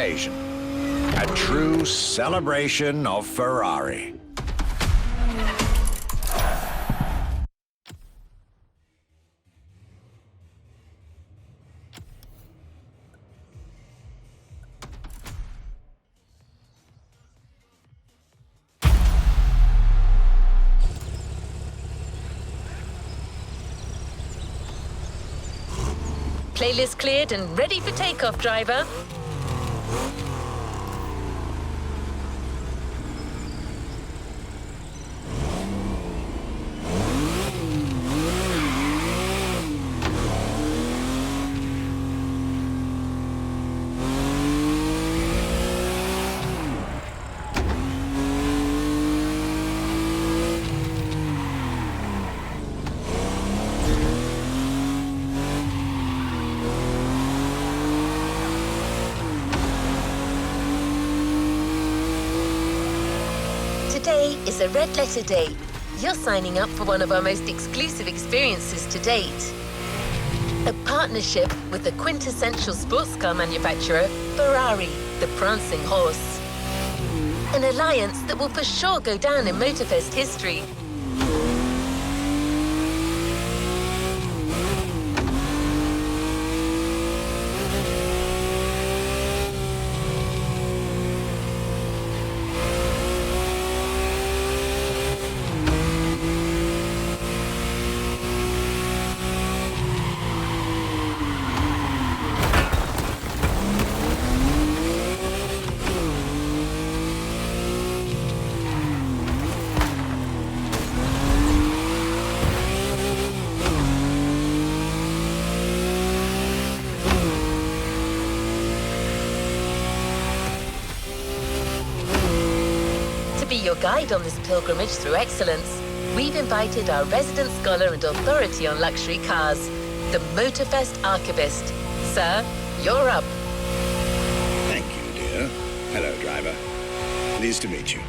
occasion. A true celebration of Ferrari. Playlist cleared and ready for takeoff, driver. Today is a red letter day. You're signing up for one of our most exclusive experiences to date. A partnership with the quintessential sports car manufacturer, Ferrari, the prancing horse. An alliance that will for sure go down in Motorfest history. To be your guide on this pilgrimage through excellence, we've invited our resident scholar and authority on luxury cars, the Motorfest archivist. Sir, you're up. Thank you, dear. Hello, driver. Pleased to meet you.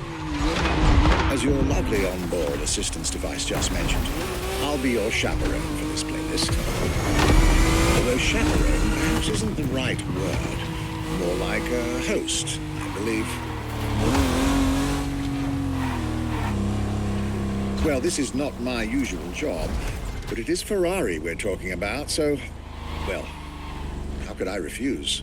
As your lovely onboard assistance device just mentioned, I'll be your chaperone for this playlist. Although chaperone perhaps isn't the right word. More like a host, I believe. Well, this is not my usual job, but it is Ferrari we're talking about, so, well, how could I refuse?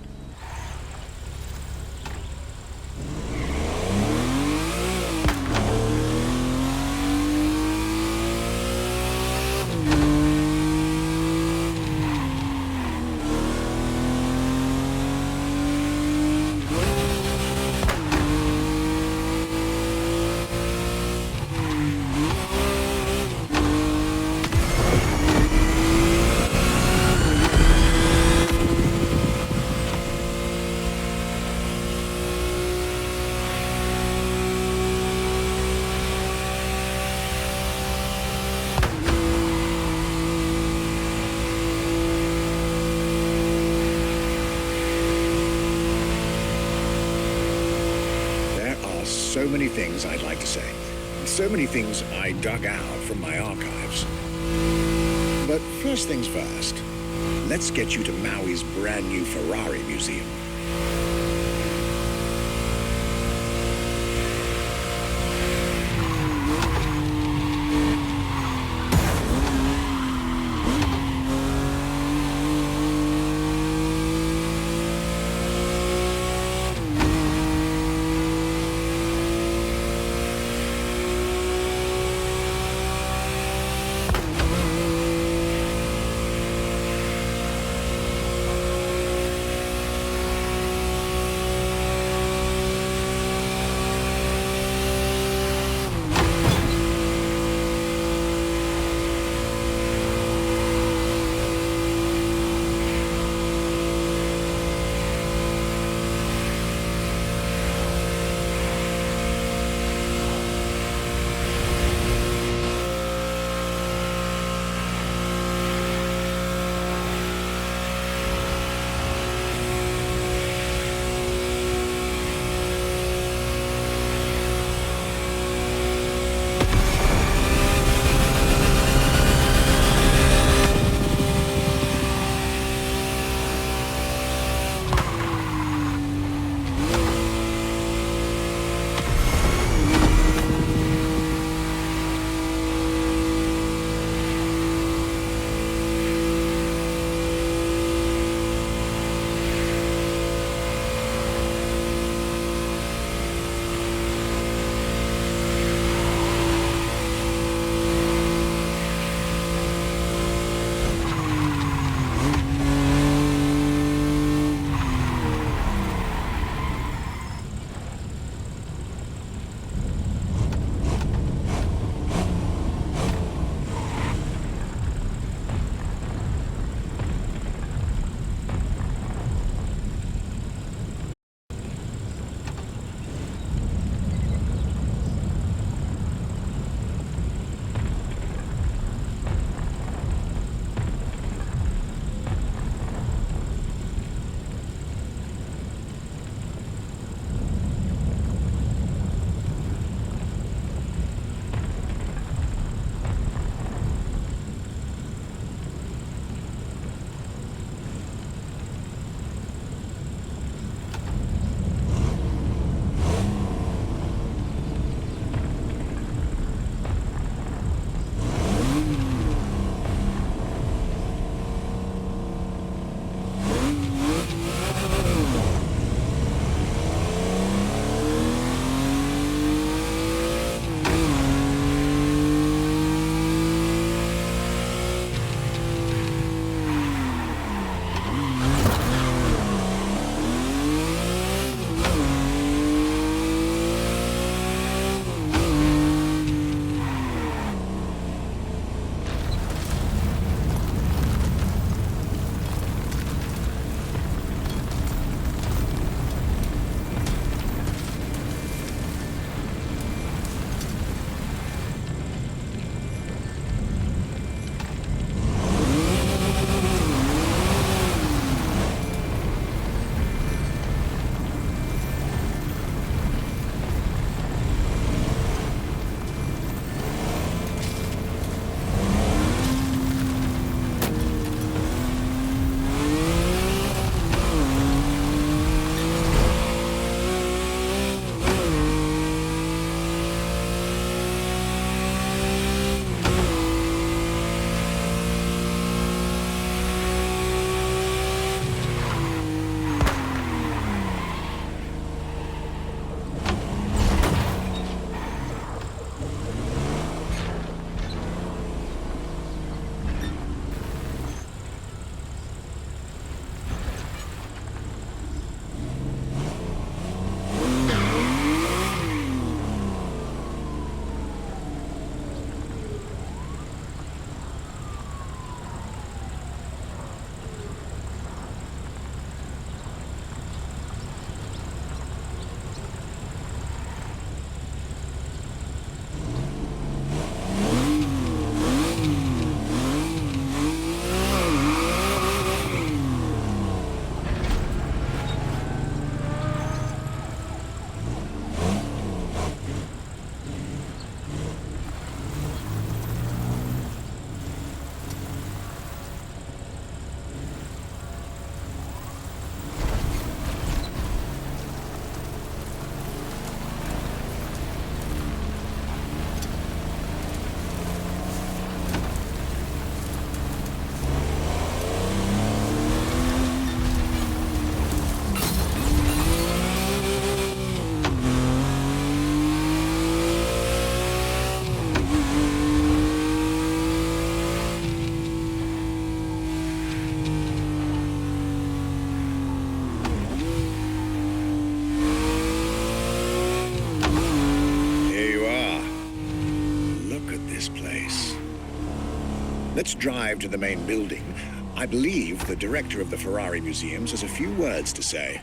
So many things I'd like to say, and so many things I dug out from my archives. But first things first, let's get you to Maui's brand new Ferrari museum. Let's drive to the main building. I believe the director of the Ferrari Museums has a few words to say.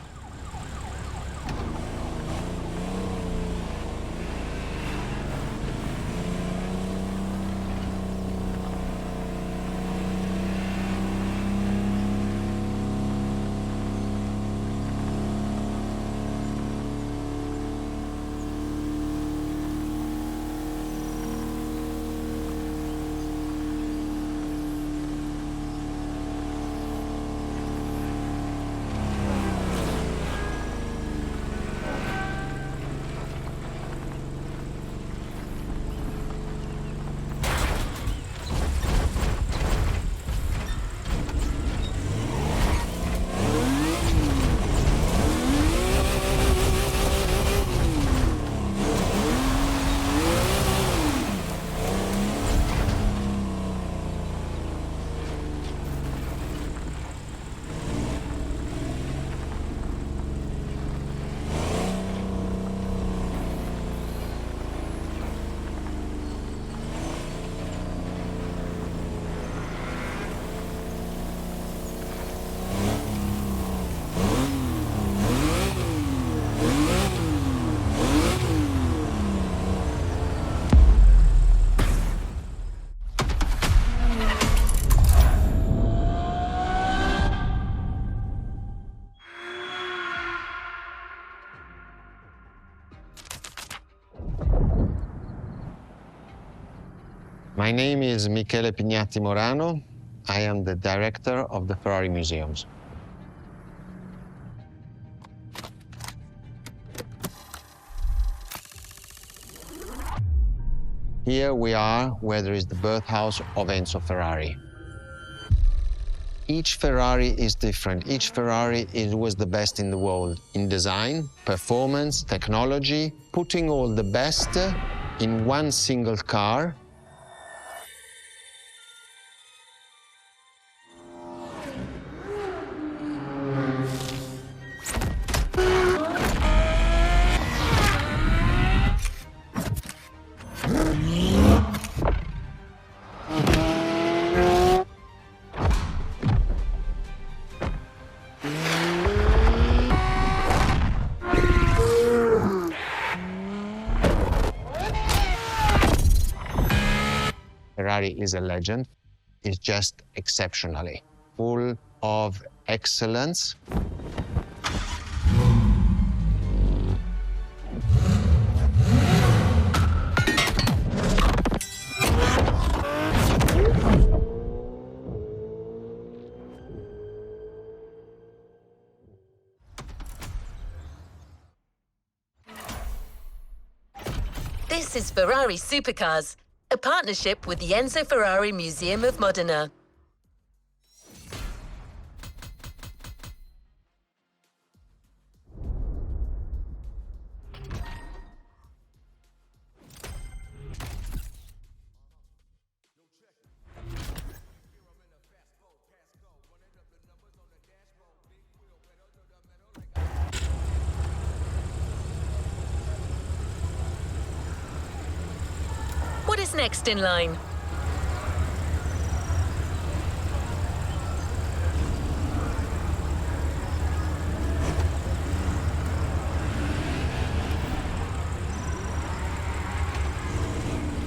My name is Michele Pignatti Morano. I am the director of the Ferrari Museums. Here we are where there is the birthhouse of Enzo Ferrari. Each Ferrari is different. Each Ferrari was the best in the world in design, performance, technology, putting all the best in one single car. Ferrari is a legend. It's just exceptionally full of excellence. This is Ferrari Supercars, a partnership with the Enzo Ferrari Museum of Modena. What is next in line?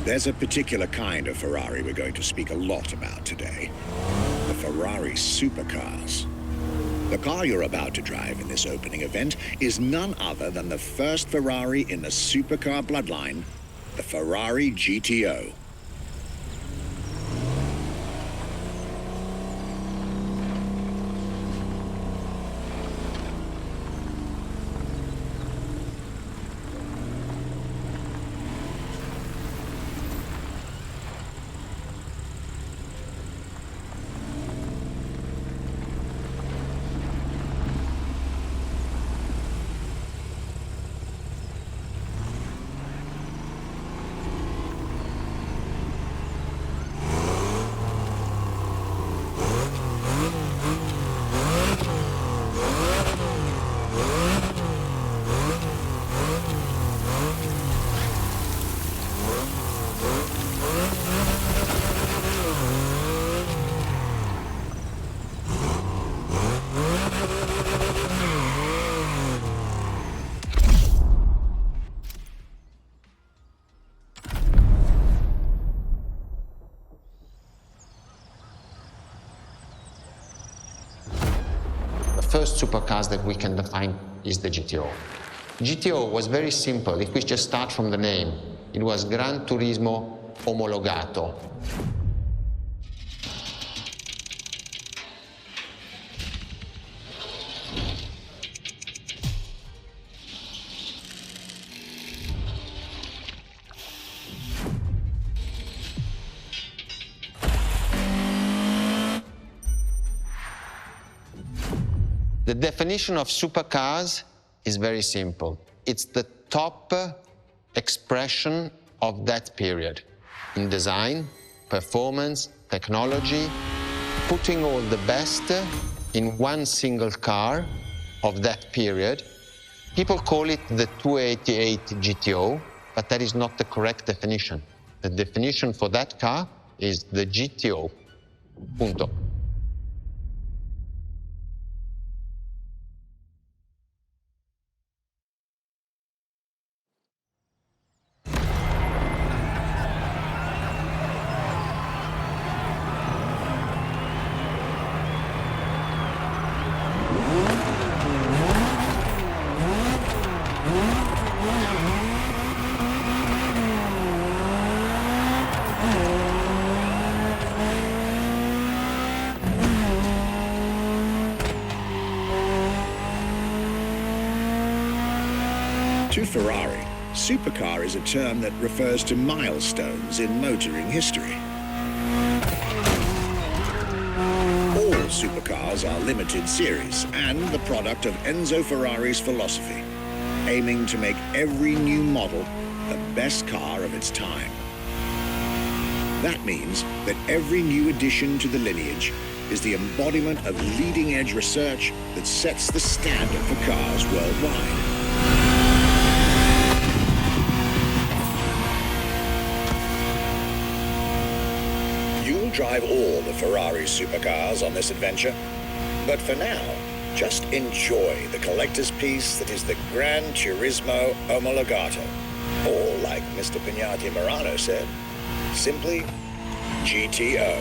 There's a particular kind of Ferrari we're going to speak a lot about today. The Ferrari Supercars. The car you're about to drive in this opening event is none other than the first Ferrari in the supercar bloodline, the Ferrari GTO. first supercars that we can define is the GTO. GTO was very simple. If we just start from the name, it was Gran Turismo Omologato. The definition of supercars is very simple. It's the top expression of that period in design, performance, technology, putting all the best in one single car of that period. People call it the 288 GTO, but that is not the correct definition. The definition for that car is the GTO. Punto. To Ferrari, supercar is a term that refers to milestones in motoring history. All supercars are limited series and the product of Enzo Ferrari's philosophy, aiming to make every new model the best car of its time. That means that every new addition to the lineage is the embodiment of leading-edge research that sets the standard for cars worldwide. You'll drive all the Ferrari supercars on this adventure, but for now, just enjoy the collector's piece that is the Gran Turismo Omologato, or like Mr. Pignati Morano said, simply GTO.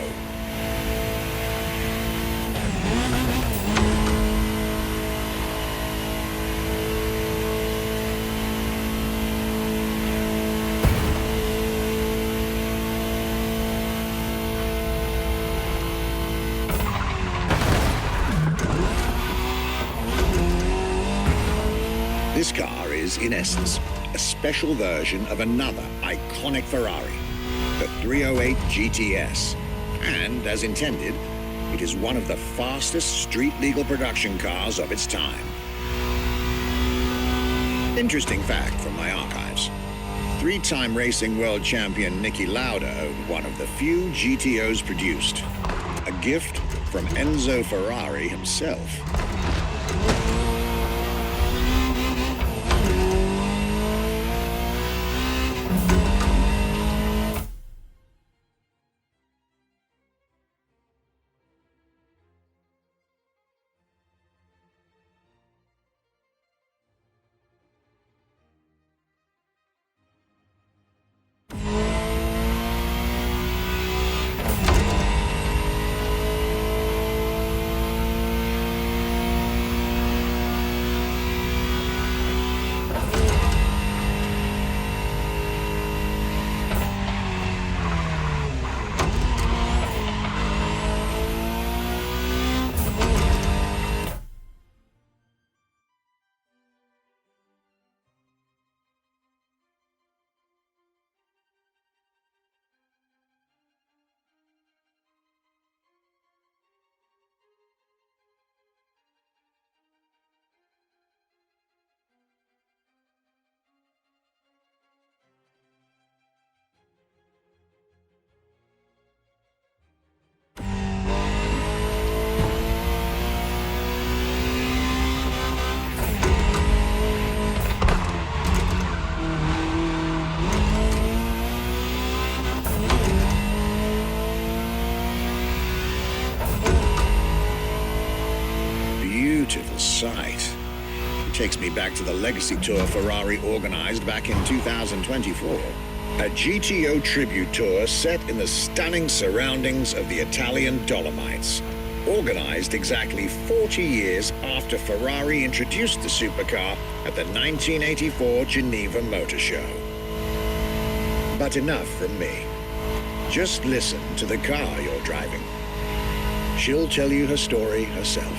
This car is, in essence, a special version of another iconic Ferrari, the 308 GTS. And, as intended, it is one of the fastest street-legal production cars of its time. Interesting fact from my archives. Three-time racing world champion Niki Lauda owned one of the few GTOs produced. A gift from Enzo Ferrari himself. Beautiful sight. It takes me back to the Legacy Tour Ferrari organized back in 2024. A GTO tribute tour set in the stunning surroundings of the Italian Dolomites. organized exactly 40 years after Ferrari introduced the supercar at the 1984 Geneva Motor Show. But enough from me. Just listen to the car you're driving. She'll tell you her story herself.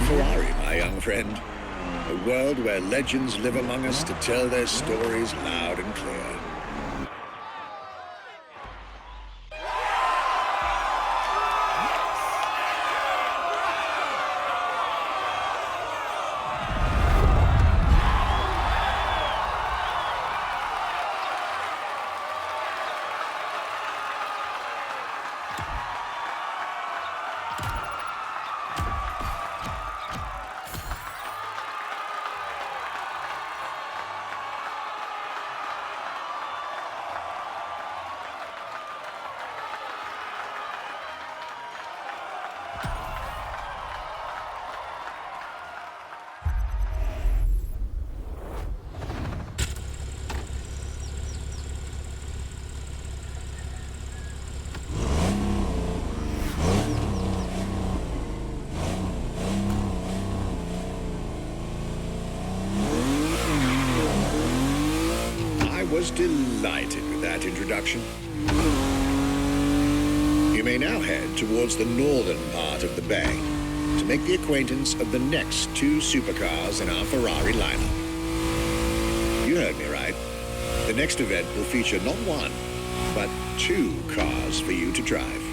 Ferrari, my young friend. A world where legends live among us to tell their stories loud and clear. I was delighted with that introduction. You may now head towards the northern part of the bay to make the acquaintance of the next two supercars in our Ferrari lineup. You heard me right. The next event will feature not one, but two cars for you to drive.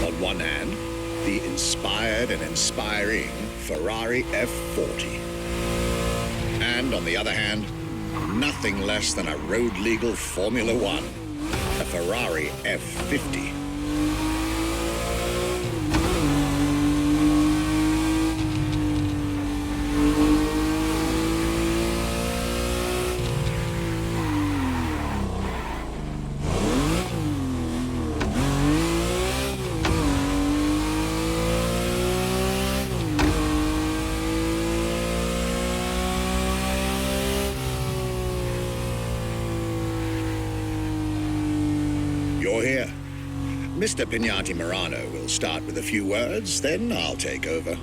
On one hand, the inspired and inspiring Ferrari F40. And on the other hand, nothing less than a road-legal Formula One, a Ferrari F50. You're here. Mr. Pignati Morano will start with a few words, then I'll take over.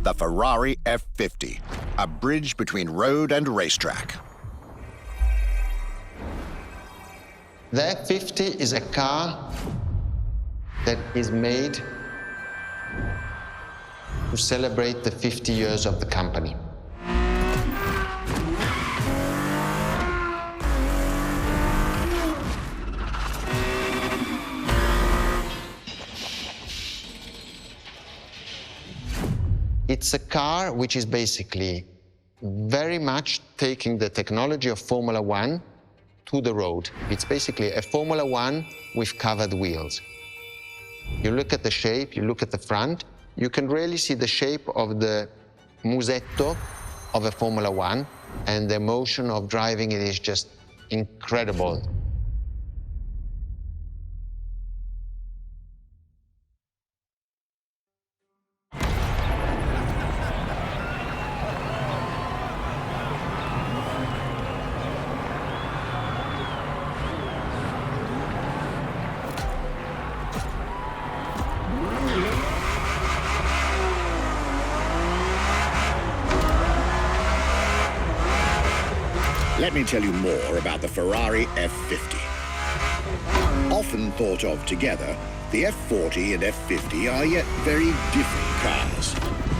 the Ferrari F50, a bridge between road and racetrack. The F50 is a car that is made to celebrate the 50 years of the company. It's a car which is basically very much taking the technology of Formula One to the road. It's basically a Formula One with covered wheels. You look at the shape, you look at the front, you can really see the shape of the musetto of a Formula One, and the emotion of driving it is just incredible. Let me tell you more about the Ferrari F50. Often thought of together, the F40 and F50 are yet very different cars,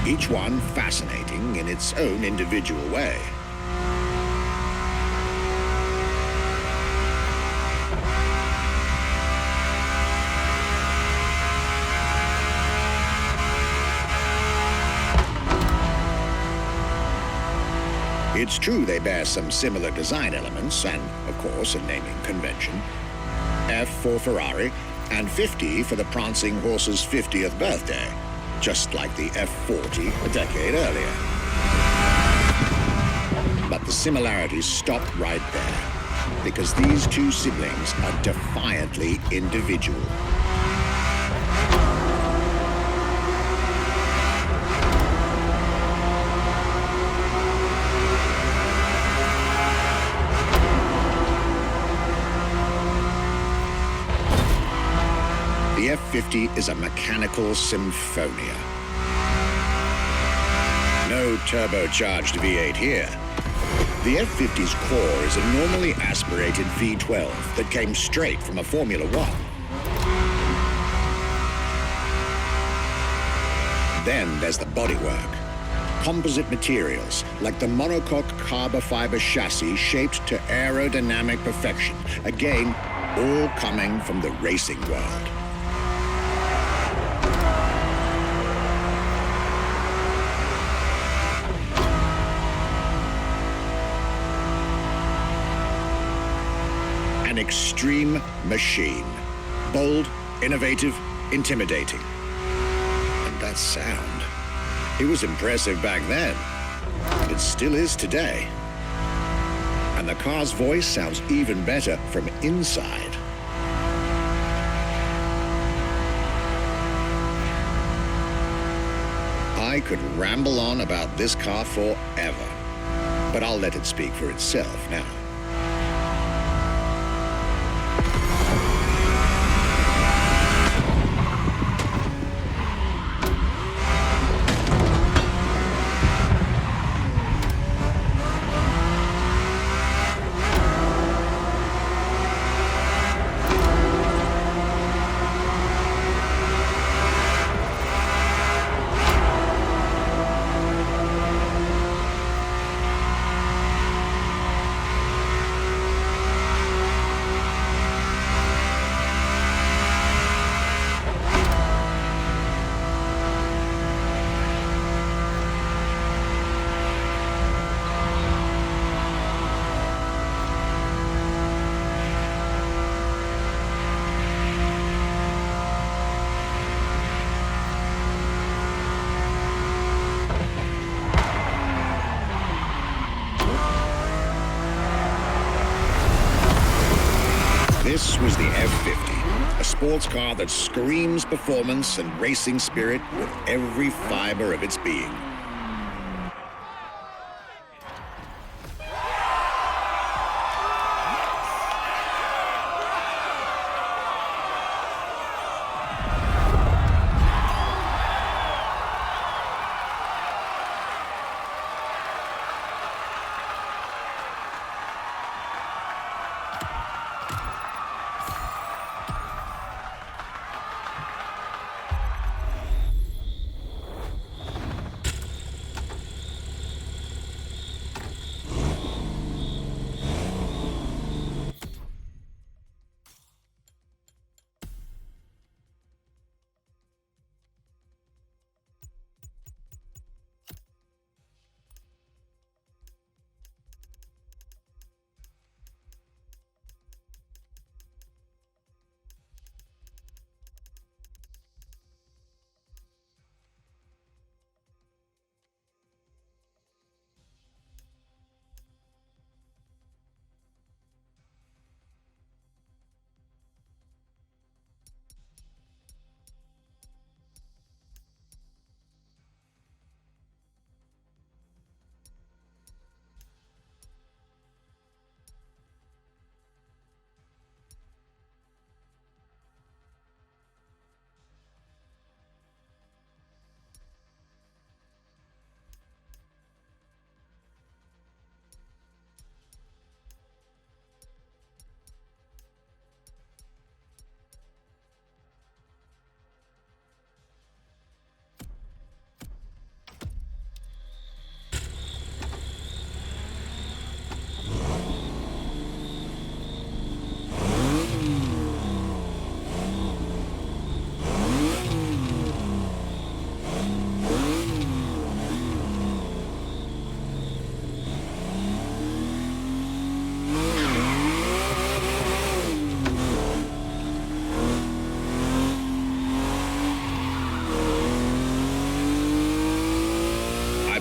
each one fascinating in its own individual way. It's true they bear some similar design elements and, of course, a naming convention. F for Ferrari and 50 for the prancing horse's 50th birthday, just like the F40 a decade earlier. But the similarities stop right there, because these two siblings are defiantly individual. The F50 is a mechanical symphonia. No turbocharged V8 here. The F50's core is a normally aspirated V12 that came straight from a Formula One. Then there's the bodywork. Composite materials, like the monocoque carbon fiber chassis shaped to aerodynamic perfection. Again, all coming from the racing world. An extreme machine. Bold, innovative, intimidating. And that sound. It was impressive back then. It still is today. And the car's voice sounds even better from inside. I could ramble on about this car forever, but I'll let it speak for itself now. This was the F50, a sports car that screams performance and racing spirit with every fiber of its being.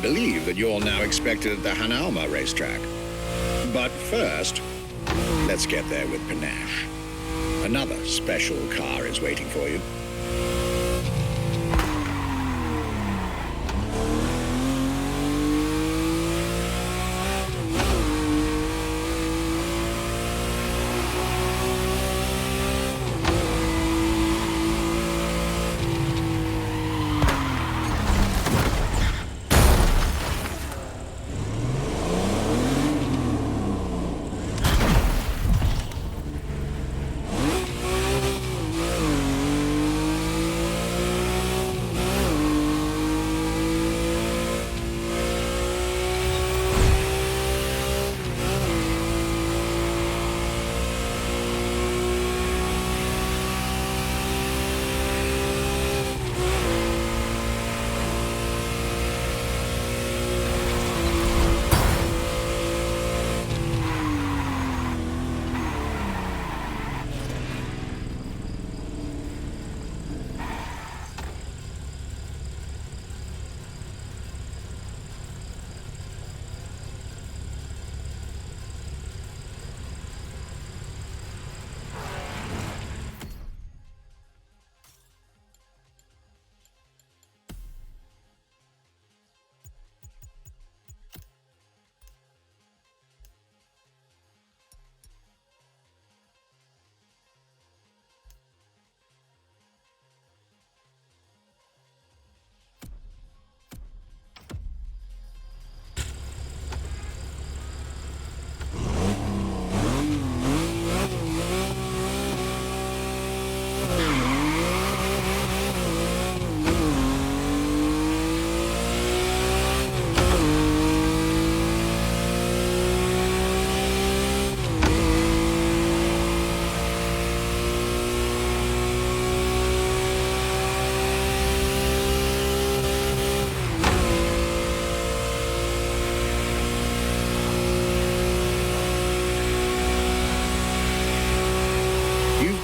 believe that you're now expected at the Hanalma racetrack. But first, let's get there with panache. Another special car is waiting for you.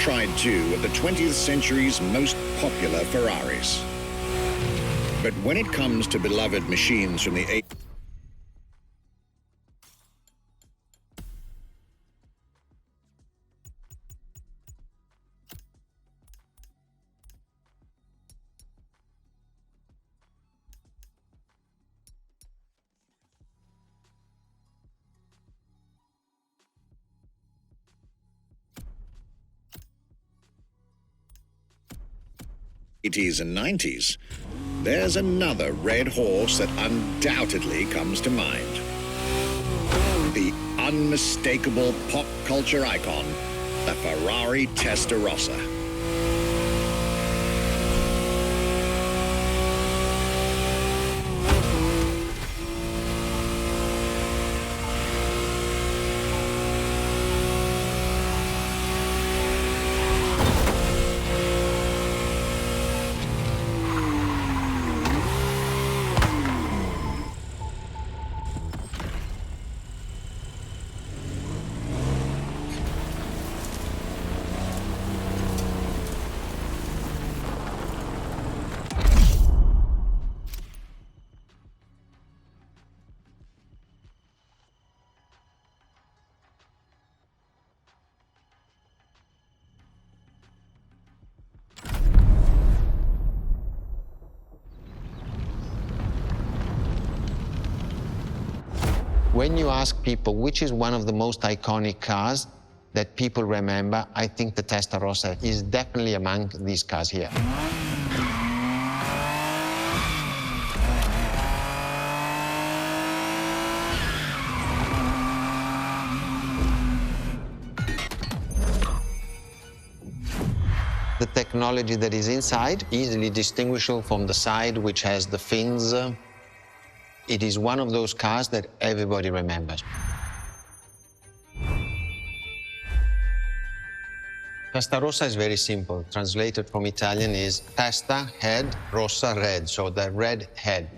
Tried two of the 20th century's most popular Ferraris. But when it comes to beloved machines from the 80s, and 90s, there's another red horse that undoubtedly comes to mind. The unmistakable pop culture icon, the Ferrari Testarossa. When you ask people which is one of the most iconic cars that people remember, I think the Testarossa is definitely among these cars here. The technology that is inside, easily distinguishable from the side which has the fins. It is one of those cars that everybody remembers. Testarossa is very simple. Translated from Italian is testa, head, rossa, red, so the red head.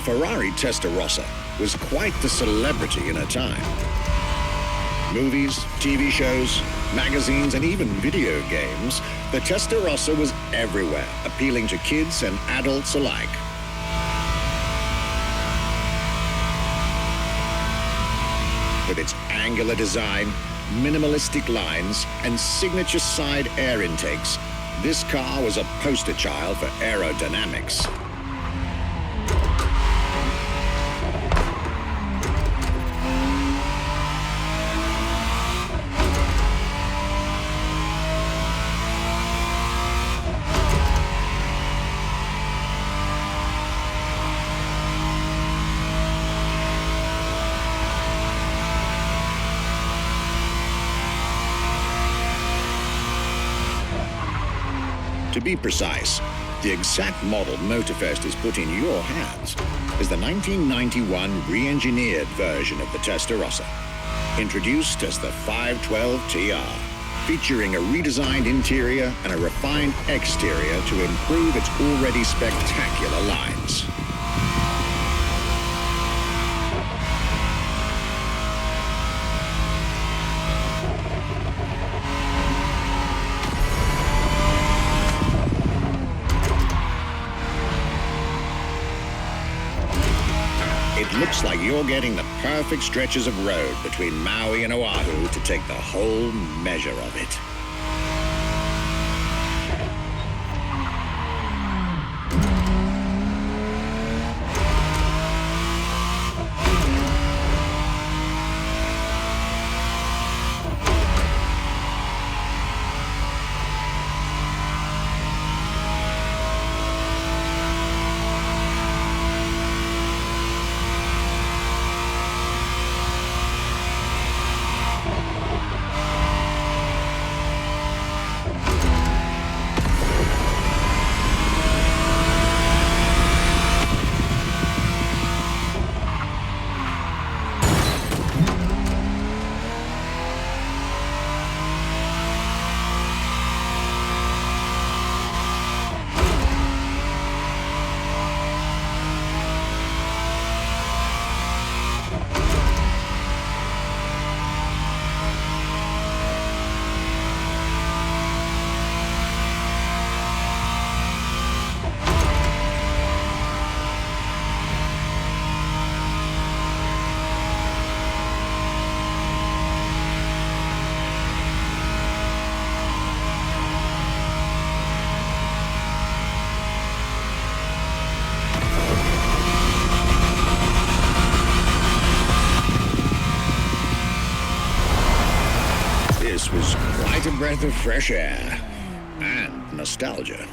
The Ferrari Testarossa was quite the celebrity in her time. Movies, TV shows, magazines, and even video games, the Testarossa was everywhere, appealing to kids and adults alike. With its angular design, minimalistic lines, and signature side air intakes, this car was a poster child for aerodynamics. To be precise, the exact model Motorfest has put in your hands is the 1991 re-engineered version of the Testarossa, introduced as the 512 TR, featuring a redesigned interior and a refined exterior to improve its already spectacular lines. It looks like you're getting the perfect stretches of road between Maui and Oahu to take the whole measure of it. This was quite a breath of fresh air and nostalgia.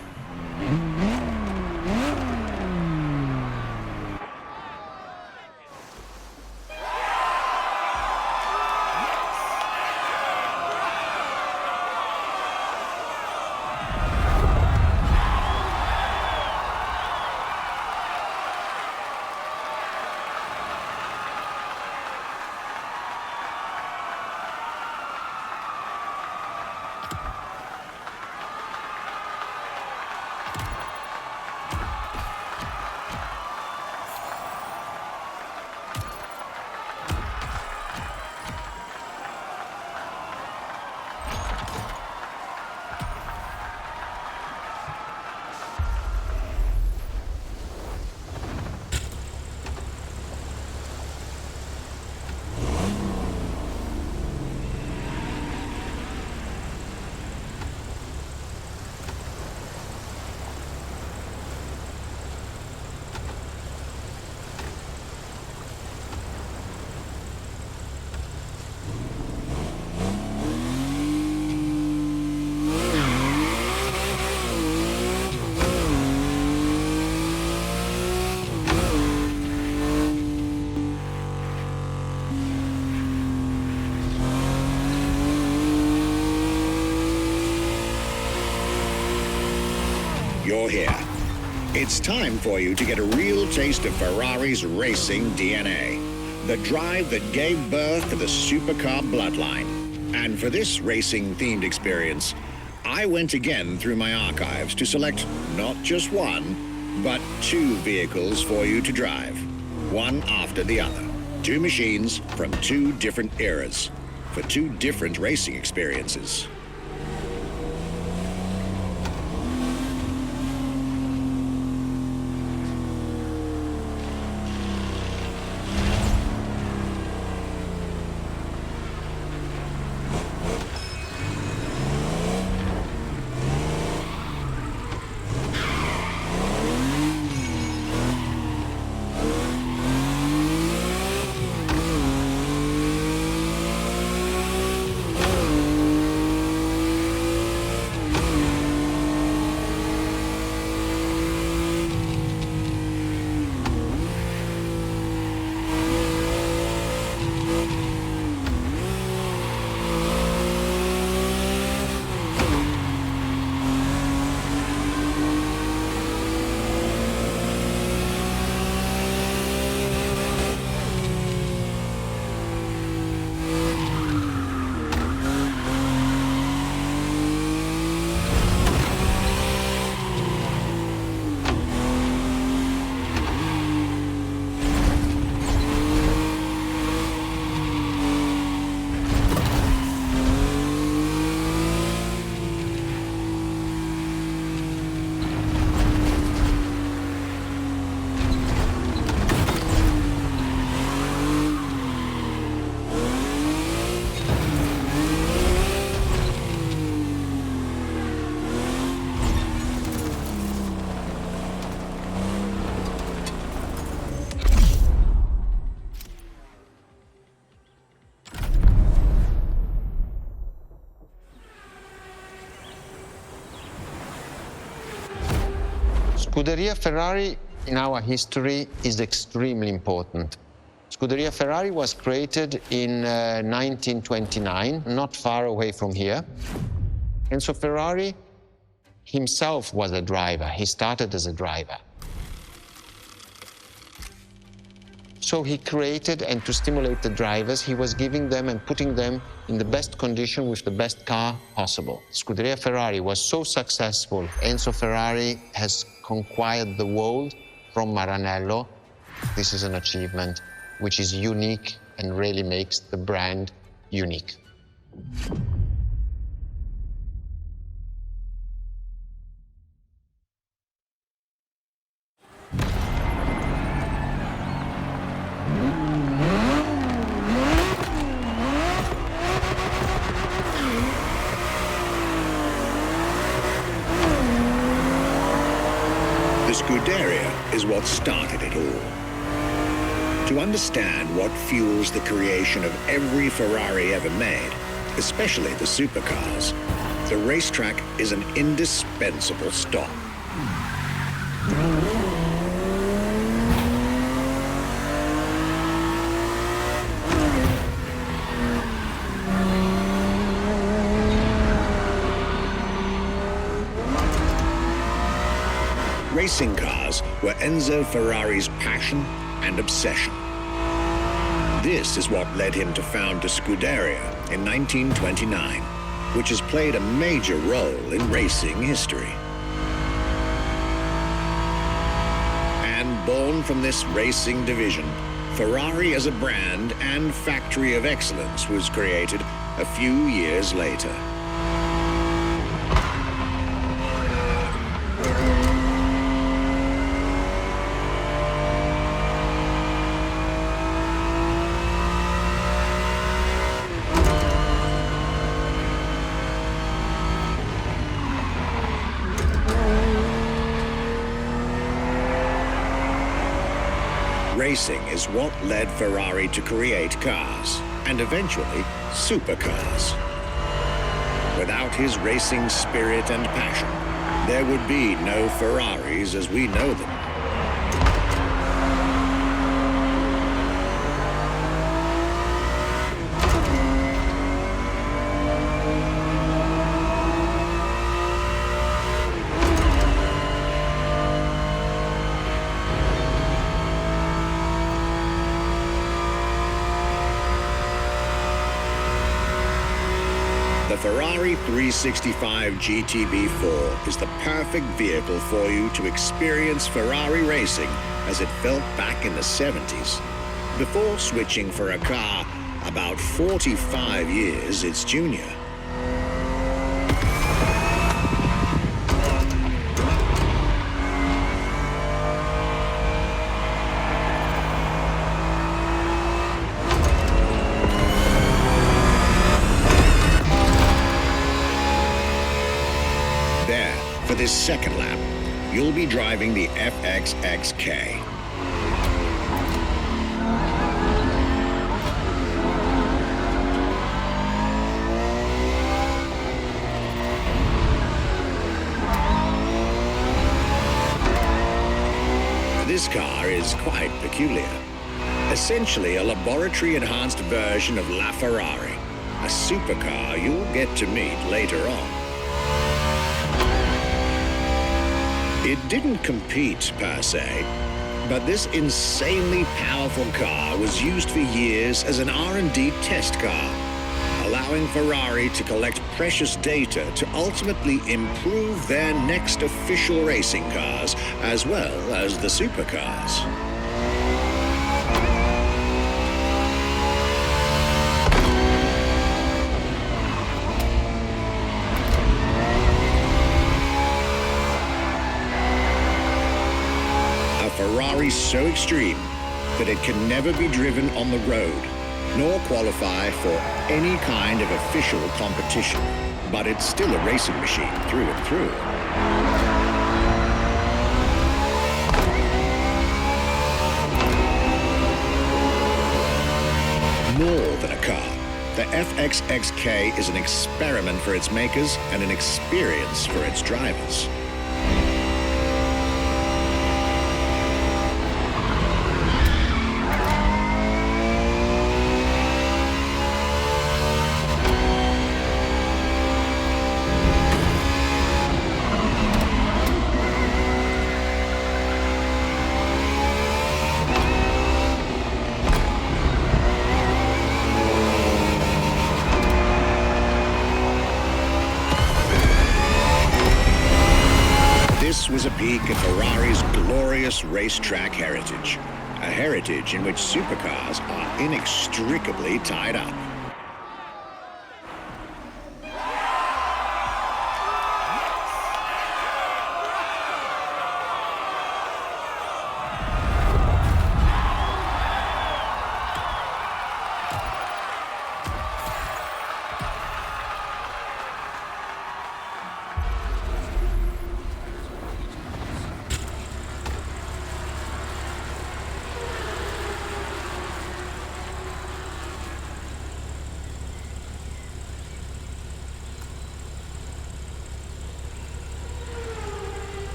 You're here. It's time for you to get a real taste of Ferrari's racing DNA, the drive that gave birth to the supercar bloodline. And for this racing-themed experience, I went again through my archives to select not just one, but two vehicles for you to drive, one after the other. Two machines from two different eras, for two different racing experiences. Scuderia Ferrari in our history is extremely important. Scuderia Ferrari was created in 1929, not far away from here. Enzo Ferrari himself was a driver. He started as a driver. So he created, and to stimulate the drivers, he was giving them and putting them in the best condition with the best car possible. Scuderia Ferrari was so successful. Enzo Ferrari has conquered the world from Maranello. This is an achievement which is unique and really makes the brand unique. The Scuderia is what started it all. To understand what fuels the creation of every Ferrari ever made, especially the supercars, the racetrack is an indispensable stop. Racing cars were Enzo Ferrari's passion and obsession. This is what led him to found the Scuderia in 1929, which has played a major role in racing history. And born from this racing division, Ferrari as a brand and factory of excellence was created a few years later. Racing is what led Ferrari to create cars, and eventually supercars. Without his racing spirit and passion, there would be no Ferraris as we know them. The Ferrari 365 GTB4 is the perfect vehicle for you to experience Ferrari racing as it felt back in the 70s, before switching for a car about 45 years its junior. There, for this second lap, you'll be driving the FXXK. This car is quite peculiar. Essentially a laboratory-enhanced version of LaFerrari, a supercar you'll get to meet later on. It didn't compete, per se, but this insanely powerful car was used for years as an R&D test car, allowing Ferrari to collect precious data to ultimately improve their next official racing cars, as well as the supercars. Ferrari so extreme that it can never be driven on the road, nor qualify for any kind of official competition. But it's still a racing machine through and through. More than a car, the FXXK is an experiment for its makers and an experience for its drivers. This was a peek at Ferrari's glorious racetrack heritage, a heritage in which supercars are inextricably tied up.